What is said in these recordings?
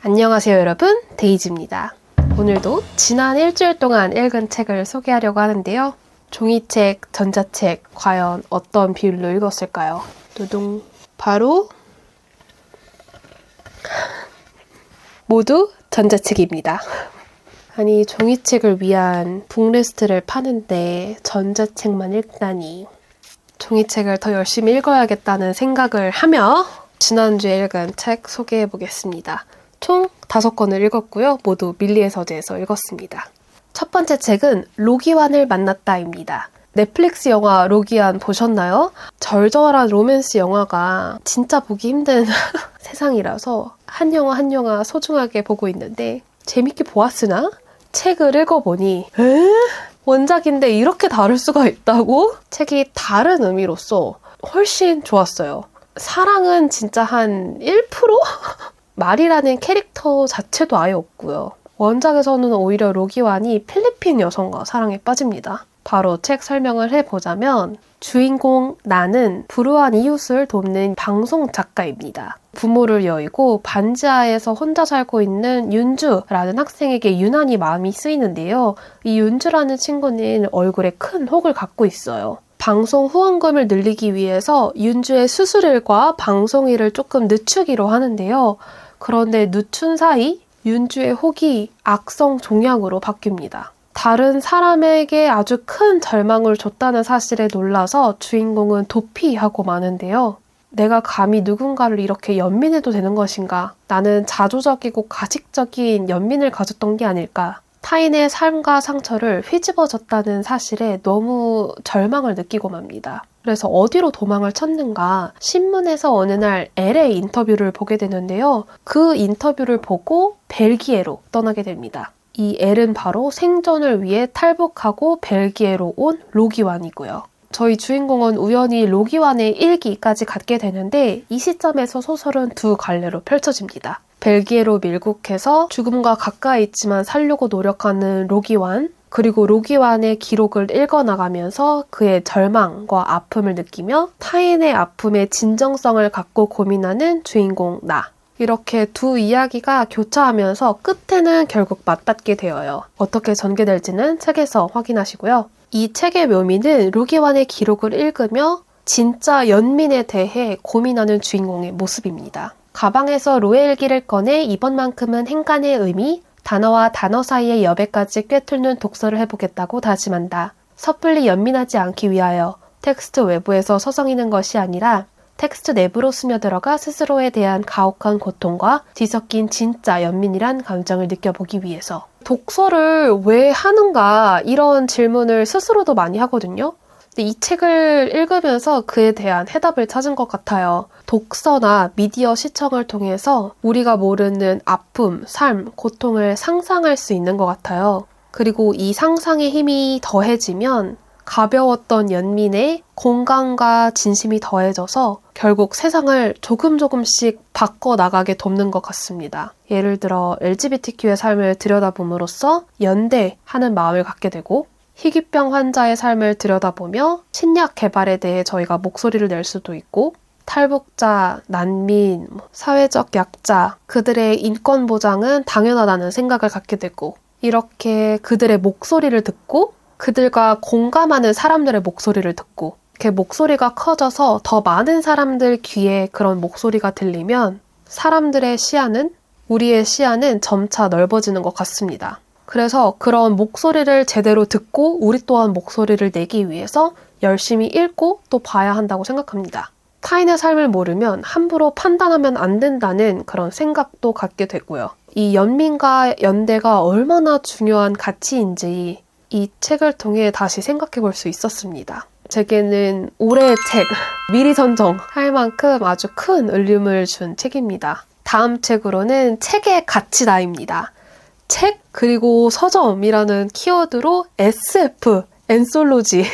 안녕하세요 여러분, 데이지입니다. 오늘도 지난 일주일 동안 읽은 책을 소개하려고 하는데요. 종이책, 전자책 과연 어떤 비율로 읽었을까요? 두둥. 바로 모두 전자책입니다. 아니, 종이책을 위한 북리스트를 파는데 전자책만 읽다니. 종이책을 더 열심히 읽어야겠다는 생각을 하며 지난주에 읽은 책 소개해보겠습니다. 총 5권을 읽었고요. 모두 밀리의 서재에서 읽었습니다. 첫 번째 책은 로기완을 만났다입니다. 넷플릭스 영화 로기완 보셨나요? 절절한 로맨스 영화가 진짜 보기 힘든 세상이라서 한 영화 한 영화 소중하게 보고 있는데 재밌게 보았으나 책을 읽어보니 원작인데 이렇게 다를 수가 있다고? 책이 다른 의미로서 훨씬 좋았어요. 사랑은 진짜 한 1%? 말이라는 캐릭터 자체도 아예 없고요. 원작에서는 오히려 로기완이 필리핀 여성과 사랑에 빠집니다. 바로 책 설명을 해보자면 주인공 나는 불우한 이웃을 돕는 방송 작가입니다. 부모를 여의고 반지하에서 혼자 살고 있는 윤주라는 학생에게 유난히 마음이 쓰이는데요. 이 윤주라는 친구는 얼굴에 큰 혹을 갖고 있어요. 방송 후원금을 늘리기 위해서 윤주의 수술일과 방송일을 조금 늦추기로 하는데요. 그런데 늦춘 사이 윤주의 혹이 악성 종양으로 바뀝니다. 다른 사람에게 아주 큰 절망을 줬다는 사실에 놀라서 주인공은 도피하고 마는데요. 내가 감히 누군가를 이렇게 연민해도 되는 것인가? 나는 자조적이고 가식적인 연민을 가졌던 게 아닐까? 타인의 삶과 상처를 휘집어졌다는 사실에 너무 절망을 느끼고 맙니다. 그래서 어디로 도망을 쳤는가? 신문에서 어느 날 엘의 인터뷰를 보게 되는데요. 그 인터뷰를 보고 벨기에로 떠나게 됩니다. 이 엘은 바로 생존을 위해 탈북하고 벨기에로 온 로기완이고요. 저희 주인공은 우연히 로기완의 일기까지 갖게 되는데 이 시점에서 소설은 두 갈래로 펼쳐집니다. 벨기에로 밀국해서 죽음과 가까이 있지만 살려고 노력하는 로기완, 그리고 로기완의 기록을 읽어나가면서 그의 절망과 아픔을 느끼며 타인의 아픔의 진정성을 갖고 고민하는 주인공 나. 이렇게 두 이야기가 교차하면서 끝에는 결국 맞닿게 되어요. 어떻게 전개될지는 책에서 확인하시고요. 이 책의 묘미는 로기완의 기록을 읽으며 진짜 연민에 대해 고민하는 주인공의 모습입니다. 가방에서 로엘기를 꺼내 이번만큼은 행간의 의미, 단어와 단어 사이의 여백까지 꿰뚫는 독서를 해보겠다고 다짐한다. 섣불리 연민하지 않기 위하여 텍스트 외부에서 서성이는 것이 아니라 텍스트 내부로 스며들어가 스스로에 대한 가혹한 고통과 뒤섞인 진짜 연민이란 감정을 느껴보기 위해서. 독서를 왜 하는가 이런 질문을 스스로도 많이 하거든요. 근데 이 책을 읽으면서 그에 대한 해답을 찾은 것 같아요. 독서나 미디어 시청을 통해서 우리가 모르는 아픔, 삶, 고통을 상상할 수 있는 것 같아요. 그리고 이 상상의 힘이 더해지면 가벼웠던 연민에 공감과 진심이 더해져서 결국 세상을 조금씩 바꿔나가게 돕는 것 같습니다. 예를 들어 LGBTQ의 삶을 들여다봄으로써 연대하는 마음을 갖게 되고 희귀병 환자의 삶을 들여다보며 신약 개발에 대해 저희가 목소리를 낼 수도 있고 탈북자, 난민, 사회적 약자, 그들의 인권 보장은 당연하다는 생각을 갖게 되고 이렇게 그들의 목소리를 듣고 그들과 공감하는 사람들의 목소리를 듣고 이렇게 목소리가 커져서 더 많은 사람들 귀에 그런 목소리가 들리면 사람들의 시야는, 우리의 시야는 점차 넓어지는 것 같습니다. 그래서 그런 목소리를 제대로 듣고 우리 또한 목소리를 내기 위해서 열심히 읽고 또 봐야 한다고 생각합니다. 타인의 삶을 모르면 함부로 판단하면 안 된다는 그런 생각도 갖게 되고요. 이 연민과 연대가 얼마나 중요한 가치인지 이 책을 통해 다시 생각해 볼 수 있었습니다. 제게는 올해의 책, 미리 선정할 만큼 아주 큰 울림을 준 책입니다. 다음 책으로는 책의 가치다입니다. 책 그리고 서점이라는 키워드로 SF, 엔솔로지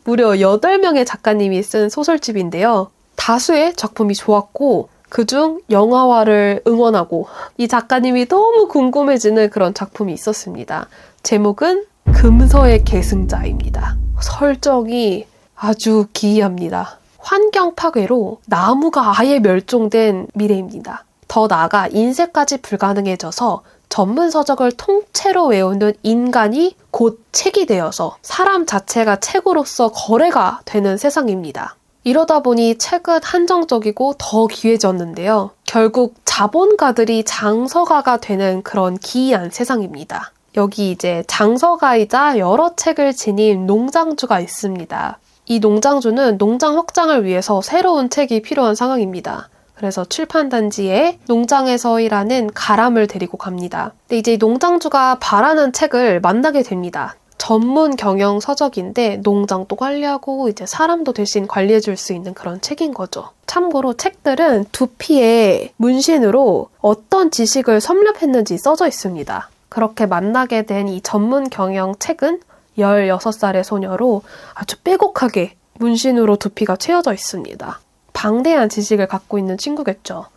무려 8명의 작가님이 쓴 소설집인데요. 다수의 작품이 좋았고 그중 영화화를 응원하고 이 작가님이 너무 궁금해지는 그런 작품이 있었습니다. 제목은 금서의 계승자입니다. 설정이 아주 기이합니다. 환경 파괴로 나무가 아예 멸종된 미래입니다. 더 나아가 인쇄까지 불가능해져서 전문 서적을 통째로 외우는 인간이 곧 책이 되어서 사람 자체가 책으로서 거래가 되는 세상입니다. 이러다 보니 책은 한정적이고 더 귀해졌는데요. 결국 자본가들이 장서가가 되는 그런 기이한 세상입니다. 여기 이제 장서가이자 여러 책을 지닌 농장주가 있습니다. 이 농장주는 농장 확장을 위해서 새로운 책이 필요한 상황입니다. 그래서 출판단지에 농장에서 일하는 가람을 데리고 갑니다. 근데 이제 농장주가 바라는 책을 만나게 됩니다. 전문 경영 서적인데 농장도 관리하고 이제 사람도 대신 관리해줄 수 있는 그런 책인 거죠. 참고로 책들은 두피에 문신으로 어떤 지식을 섭렵했는지 써져 있습니다. 그렇게 만나게 된 이 전문 경영 책은 16살의 소녀로 아주 빼곡하게 문신으로 두피가 채워져 있습니다. 방대한 지식을 갖고 있는 친구겠죠.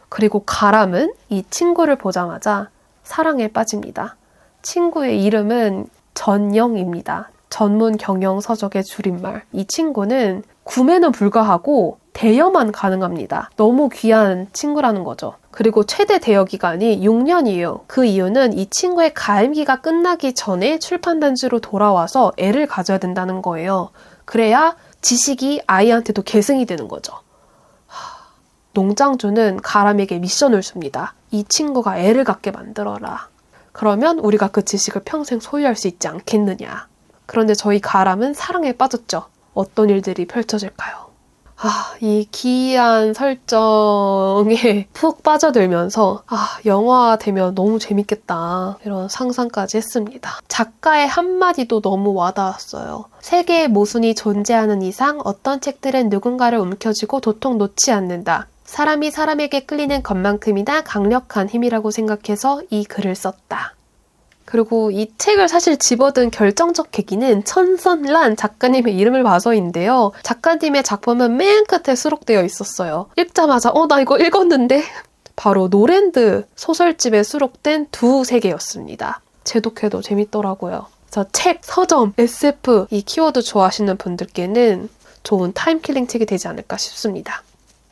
그리고 가람은 이 친구를 보자마자 사랑에 빠집니다. 친구의 이름은 전영입니다. 전문 경영 서적의 줄임말. 이 친구는 구매는 불가하고 대여만 가능합니다. 너무 귀한 친구라는 거죠. 그리고 최대 대여 기간이 6년이에요. 그 이유는 이 친구의 가임기가 끝나기 전에 출판단지로 돌아와서 애를 가져야 된다는 거예요. 그래야 지식이 아이한테도 계승이 되는 거죠. 농장주는 가람에게 미션을 줍니다. 이 친구가 애를 갖게 만들어라. 그러면 우리가 그 지식을 평생 소유할 수 있지 않겠느냐. 그런데 저희 가람은 사랑에 빠졌죠. 어떤 일들이 펼쳐질까요? 이 기이한 설정에 푹 빠져들면서 영화 되면 너무 재밌겠다 이런 상상까지 했습니다. 작가의 한마디도 너무 와닿았어요. 세계의 모순이 존재하는 이상 어떤 책들은 누군가를 움켜쥐고 도통 놓지 않는다. 사람이 사람에게 끌리는 것만큼이나 강력한 힘이라고 생각해서 이 글을 썼다. 그리고 이 책을 사실 집어든 결정적 계기는 천선란 작가님의 이름을 봐서인데요. 작가님의 작품은 맨 끝에 수록되어 있었어요. 읽자마자 나 이거 읽었는데? 바로 노랜드 소설집에 수록된 두 세계였습니다. 제독해도 재밌더라고요. 그래서 책, 서점, SF 이 키워드 좋아하시는 분들께는 좋은 타임킬링 책이 되지 않을까 싶습니다.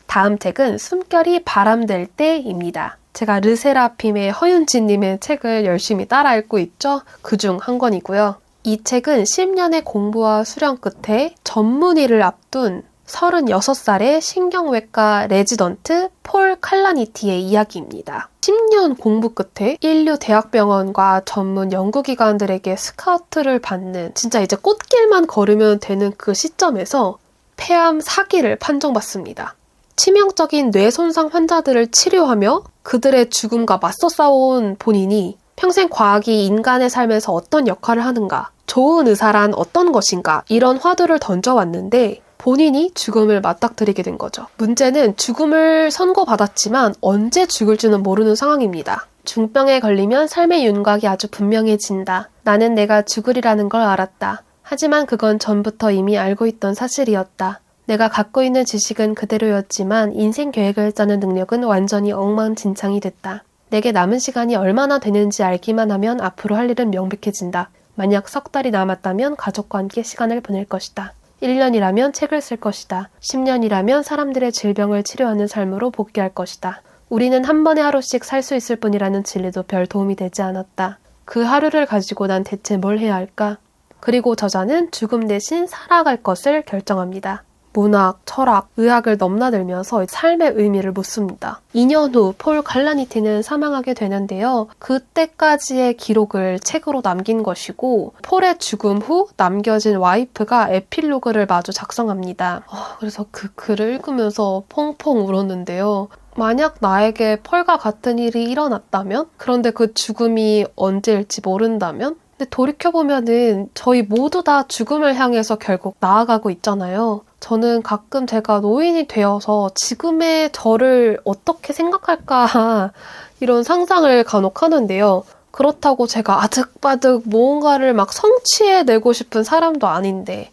다음 책은 숨결이 바람될 때입니다. 제가 르세라핌의 허윤지님의 책을 열심히 따라 읽고 있죠. 그중 한 권이고요. 이 책은 10년의 공부와 수련 끝에 전문의를 앞둔 36살의 신경외과 레지던트 폴 칼라니티의 이야기입니다. 10년 공부 끝에 인류 대학병원과 전문 연구기관들에게 스카우트를 받는 진짜 이제 꽃길만 걸으면 되는 그 시점에서 폐암 4기를 판정받습니다. 치명적인 뇌 손상 환자들을 치료하며 그들의 죽음과 맞서 싸워온 본인이 평생 과학이 인간의 삶에서 어떤 역할을 하는가, 좋은 의사란 어떤 것인가 이런 화두를 던져왔는데 본인이 죽음을 맞닥뜨리게 된 거죠. 문제는 죽음을 선고받았지만 언제 죽을지는 모르는 상황입니다. 중병에 걸리면 삶의 윤곽이 아주 분명해진다. 나는 내가 죽으리라는 걸 알았다. 하지만 그건 전부터 이미 알고 있던 사실이었다. 내가 갖고 있는 지식은 그대로였지만 인생 계획을 짜는 능력은 완전히 엉망진창이 됐다. 내게 남은 시간이 얼마나 되는지 알기만 하면 앞으로 할 일은 명백해진다. 만약 석 달이 남았다면 가족과 함께 시간을 보낼 것이다. 1년이라면 책을 쓸 것이다. 10년이라면 사람들의 질병을 치료하는 삶으로 복귀할 것이다. 우리는 한 번에 하루씩 살 수 있을 뿐이라는 진리도 별 도움이 되지 않았다. 그 하루를 가지고 난 대체 뭘 해야 할까? 그리고 저자는 죽음 대신 살아갈 것을 결정합니다. 문학, 철학, 의학을 넘나들면서 삶의 의미를 묻습니다. 2년 후 폴 칼라니티는 사망하게 되는데요. 그때까지의 기록을 책으로 남긴 것이고 폴의 죽음 후 남겨진 와이프가 에필로그를 마저 작성합니다. 그래서 그 글을 읽으면서 펑펑 울었는데요. 만약 나에게 폴과 같은 일이 일어났다면? 그런데 그 죽음이 언제일지 모른다면? 근데 돌이켜보면은 저희 모두 다 죽음을 향해서 결국 나아가고 있잖아요. 저는 가끔 제가 노인이 되어서 지금의 저를 어떻게 생각할까 이런 상상을 간혹 하는데요. 그렇다고 제가 아득바득 무언가를 막 성취해내고 싶은 사람도 아닌데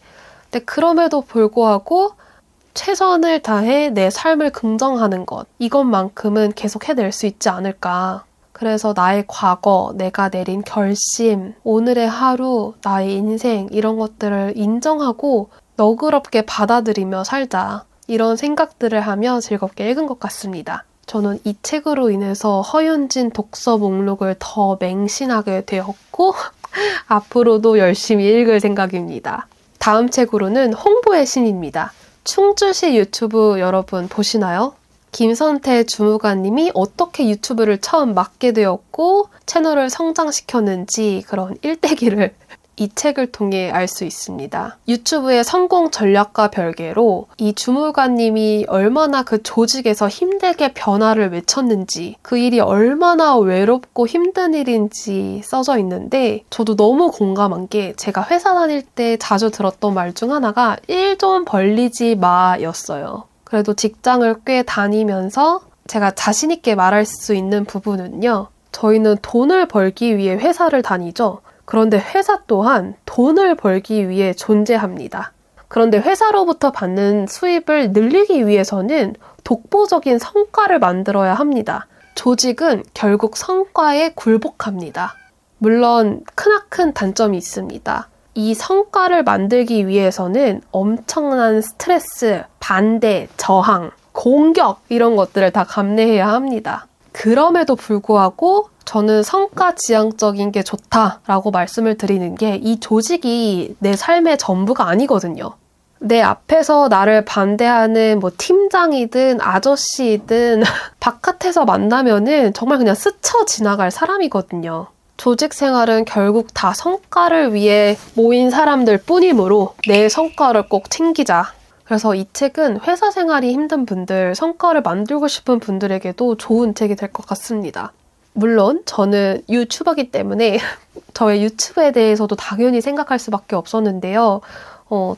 근데 그럼에도 불구하고 최선을 다해 내 삶을 긍정하는 것 이것만큼은 계속 해낼 수 있지 않을까. 그래서 나의 과거, 내가 내린 결심, 오늘의 하루, 나의 인생 이런 것들을 인정하고 너그럽게 받아들이며 살자. 이런 생각들을 하며 즐겁게 읽은 것 같습니다. 저는 이 책으로 인해서 허윤진 독서 목록을 더 맹신하게 되었고 앞으로도 열심히 읽을 생각입니다. 다음 책으로는 홍보의 신입니다. 충주시 유튜브 여러분 보시나요? 김선태 주무관님이 어떻게 유튜브를 처음 맡게 되었고 채널을 성장시켰는지 그런 일대기를 이 책을 통해 알 수 있습니다. 유튜브의 성공 전략과 별개로 이 주무관님이 얼마나 그 조직에서 힘들게 변화를 외쳤는지 그 일이 얼마나 외롭고 힘든 일인지 써져 있는데 저도 너무 공감한 게 제가 회사 다닐 때 자주 들었던 말 중 하나가 일 좀 벌리지 마였어요. 그래도 직장을 꽤 다니면서 제가 자신 있게 말할 수 있는 부분은요. 저희는 돈을 벌기 위해 회사를 다니죠. 그런데 회사 또한 돈을 벌기 위해 존재합니다. 그런데 회사로부터 받는 수입을 늘리기 위해서는 독보적인 성과를 만들어야 합니다. 조직은 결국 성과에 굴복합니다. 물론 크나큰 단점이 있습니다. 이 성과를 만들기 위해서는 엄청난 스트레스, 반대, 저항, 공격 이런 것들을 다 감내해야 합니다. 그럼에도 불구하고 저는 성과 지향적인 게 좋다라고 말씀을 드리는 게 이 조직이 내 삶의 전부가 아니거든요. 내 앞에서 나를 반대하는 뭐 팀장이든 아저씨든 바깥에서 만나면은 정말 그냥 스쳐 지나갈 사람이거든요. 조직 생활은 결국 다 성과를 위해 모인 사람들 뿐이므로 내 성과를 꼭 챙기자. 그래서 이 책은 회사 생활이 힘든 분들, 성과를 만들고 싶은 분들에게도 좋은 책이 될 것 같습니다. 물론 저는 유튜버이기 때문에 저의 유튜브에 대해서도 당연히 생각할 수밖에 없었는데요.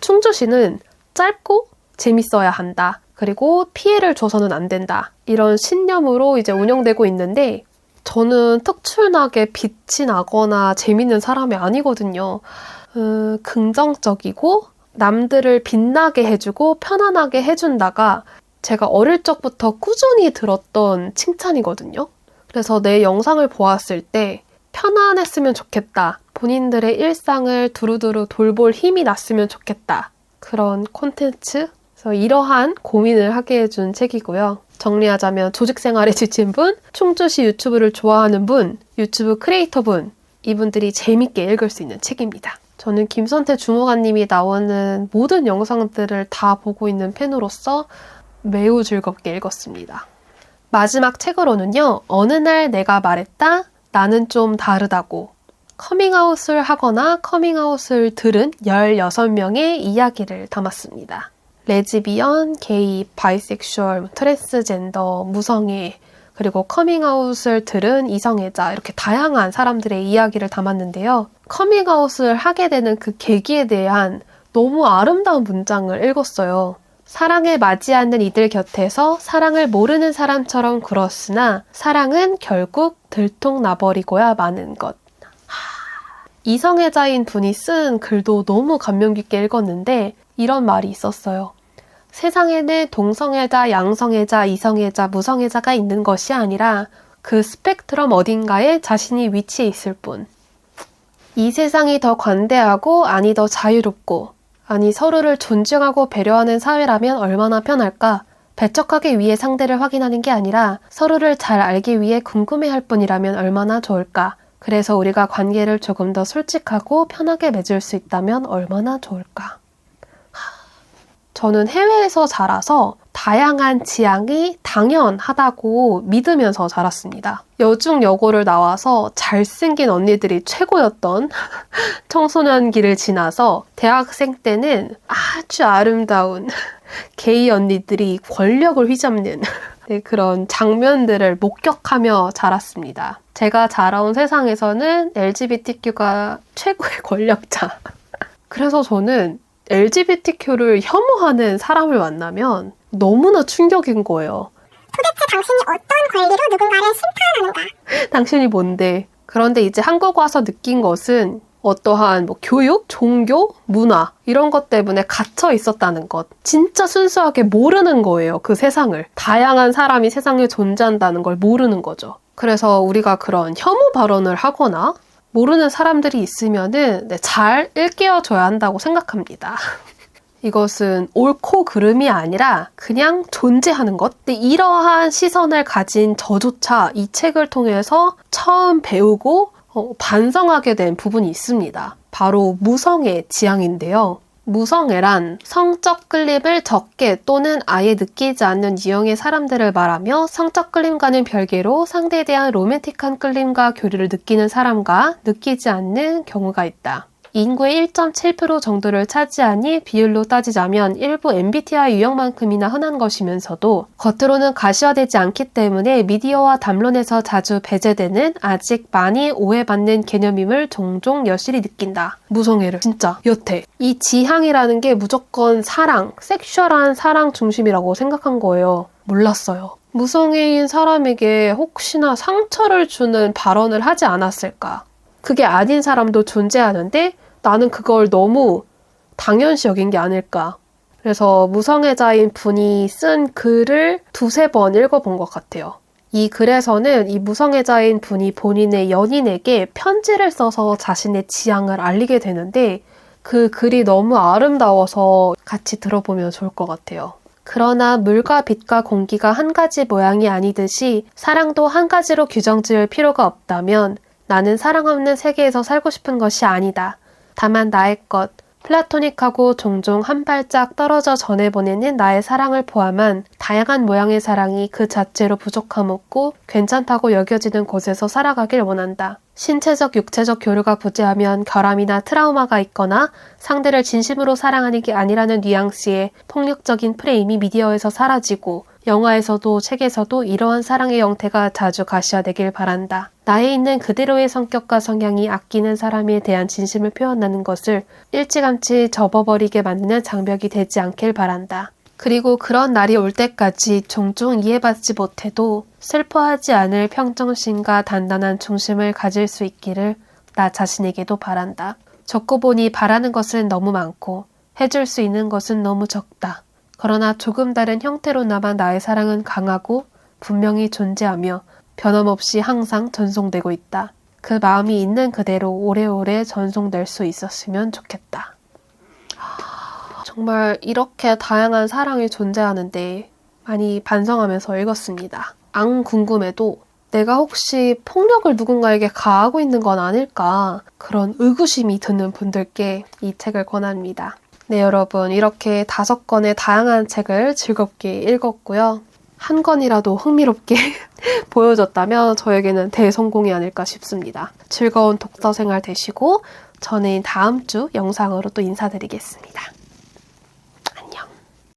충주시는 짧고 재밌어야 한다. 그리고 피해를 줘서는 안 된다. 이런 신념으로 이제 운영되고 있는데 저는 특출나게 빛이 나거나 재밌는 사람이 아니거든요. 긍정적이고 남들을 빛나게 해주고 편안하게 해준다가 제가 어릴 적부터 꾸준히 들었던 칭찬이거든요. 그래서 내 영상을 보았을 때 편안했으면 좋겠다. 본인들의 일상을 두루두루 돌볼 힘이 났으면 좋겠다. 그런 콘텐츠? 그래서 이러한 고민을 하게 해준 책이고요. 정리하자면 조직 생활에 지친 분, 충주시 유튜브를 좋아하는 분, 유튜브 크리에이터 분, 이분들이 재밌게 읽을 수 있는 책입니다. 저는 김선태 주무관님이 나오는 모든 영상들을 다 보고 있는 팬으로서 매우 즐겁게 읽었습니다. 마지막 책으로는요. 어느 날 내가 말했다. 나는 좀 다르다고. 커밍아웃을 하거나 커밍아웃을 들은 16명의 이야기를 담았습니다. 레즈비언, 게이, 바이섹슈얼, 트랜스젠더, 무성애, 그리고 커밍아웃을 들은 이성애자 이렇게 다양한 사람들의 이야기를 담았는데요. 커밍아웃을 하게 되는 그 계기에 대한 너무 아름다운 문장을 읽었어요. 사랑을 맞이하는 이들 곁에서 사랑을 모르는 사람처럼 굴었으나 사랑은 결국 들통나버리고야 마는 것. 이성애자인 분이 쓴 글도 너무 감명 깊게 읽었는데 이런 말이 있었어요. 세상에는 동성애자, 양성애자, 이성애자, 무성애자가 있는 것이 아니라 그 스펙트럼 어딘가에 자신이 위치해 있을 뿐. 이 세상이 더 관대하고 아니 더 자유롭고 아니 서로를 존중하고 배려하는 사회라면 얼마나 편할까? 배척하기 위해 상대를 확인하는 게 아니라 서로를 잘 알기 위해 궁금해할 뿐이라면 얼마나 좋을까? 그래서 우리가 관계를 조금 더 솔직하고 편하게 맺을 수 있다면 얼마나 좋을까? 저는 해외에서 자라서 다양한 지향이 당연하다고 믿으면서 자랐습니다. 여중여고를 나와서 잘생긴 언니들이 최고였던 청소년기를 지나서 대학생 때는 아주 아름다운 게이 언니들이 권력을 휘잡는 그런 장면들을 목격하며 자랐습니다. 제가 자라온 세상에서는 LGBTQ가 최고의 권력자. 그래서 저는 LGBTQ를 혐오하는 사람을 만나면 너무나 충격인 거예요. 도대체 당신이 어떤 권리로 누군가를 심판하는가? 당신이 뭔데? 그런데 이제 한국 와서 느낀 것은 어떠한 교육, 종교, 문화 이런 것 때문에 갇혀 있었다는 것. 진짜 순수하게 모르는 거예요. 그 세상을. 다양한 사람이 세상에 존재한다는 걸 모르는 거죠. 그래서 우리가 그런 혐오 발언을 하거나 모르는 사람들이 있으면은 잘 일깨워줘야 한다고 생각합니다. 이것은 옳고 그름이 아니라 그냥 존재하는 것. 근데 이러한 시선을 가진 저조차 이 책을 통해서 처음 배우고 반성하게 된 부분이 있습니다. 바로 무성애 지향인데요. 무성애란 성적 끌림을 적게 또는 아예 느끼지 않는 유형의 사람들을 말하며 성적 끌림과는 별개로 상대에 대한 로맨틱한 끌림과 교류를 느끼는 사람과 느끼지 않는 경우가 있다. 인구의 1.7% 정도를 차지하니 비율로 따지자면 일부 MBTI 유형만큼이나 흔한 것이면서도 겉으로는 가시화되지 않기 때문에 미디어와 담론에서 자주 배제되는 아직 많이 오해받는 개념임을 종종 여실히 느낀다. 무성애를 진짜 여태 이 지향이라는 게 무조건 사랑, 섹슈얼한 사랑 중심이라고 생각한 거예요. 몰랐어요. 무성애인 사람에게 혹시나 상처를 주는 발언을 하지 않았을까? 그게 아닌 사람도 존재하는데 나는 그걸 너무 당연시 여긴 게 아닐까. 그래서 무성애자인 분이 쓴 글을 두세 번 읽어본 것 같아요. 이 글에서는 이 무성애자인 분이 본인의 연인에게 편지를 써서 자신의 지향을 알리게 되는데 그 글이 너무 아름다워서 같이 들어보면 좋을 것 같아요. 그러나 물과 빛과 공기가 한 가지 모양이 아니듯이 사랑도 한 가지로 규정 지을 필요가 없다면 나는 사랑 없는 세계에서 살고 싶은 것이 아니다. 다만 나의 것, 플라토닉하고 종종 한 발짝 떨어져 전해보내는 나의 사랑을 포함한 다양한 모양의 사랑이 그 자체로 부족함 없고 괜찮다고 여겨지는 곳에서 살아가길 원한다. 신체적, 육체적 교류가 부재하면 결함이나 트라우마가 있거나 상대를 진심으로 사랑하는 게 아니라는 뉘앙스의 폭력적인 프레임이 미디어에서 사라지고 영화에서도 책에서도 이러한 사랑의 형태가 자주 가시화되길 바란다. 나에 있는 그대로의 성격과 성향이 아끼는 사람에 대한 진심을 표현하는 것을 일찌감치 접어버리게 만드는 장벽이 되지 않길 바란다. 그리고 그런 날이 올 때까지 종종 이해받지 못해도 슬퍼하지 않을 평정심과 단단한 중심을 가질 수 있기를 나 자신에게도 바란다. 적고 보니 바라는 것은 너무 많고 해줄 수 있는 것은 너무 적다. 그러나 조금 다른 형태로나마 나의 사랑은 강하고 분명히 존재하며 변함없이 항상 전송되고 있다. 그 마음이 있는 그대로 오래오래 전송될 수 있었으면 좋겠다. 정말 이렇게 다양한 사랑이 존재하는데 많이 반성하면서 읽었습니다. 안 궁금해도 내가 혹시 폭력을 누군가에게 가하고 있는 건 아닐까 그런 의구심이 드는 분들께 이 책을 권합니다. 네, 여러분 이렇게 5권의 다양한 책을 즐겁게 읽었고요. 한 권이라도 흥미롭게 보여줬다면 저에게는 대성공이 아닐까 싶습니다. 즐거운 독서 생활 되시고 저는 다음 주 영상으로 또 인사드리겠습니다.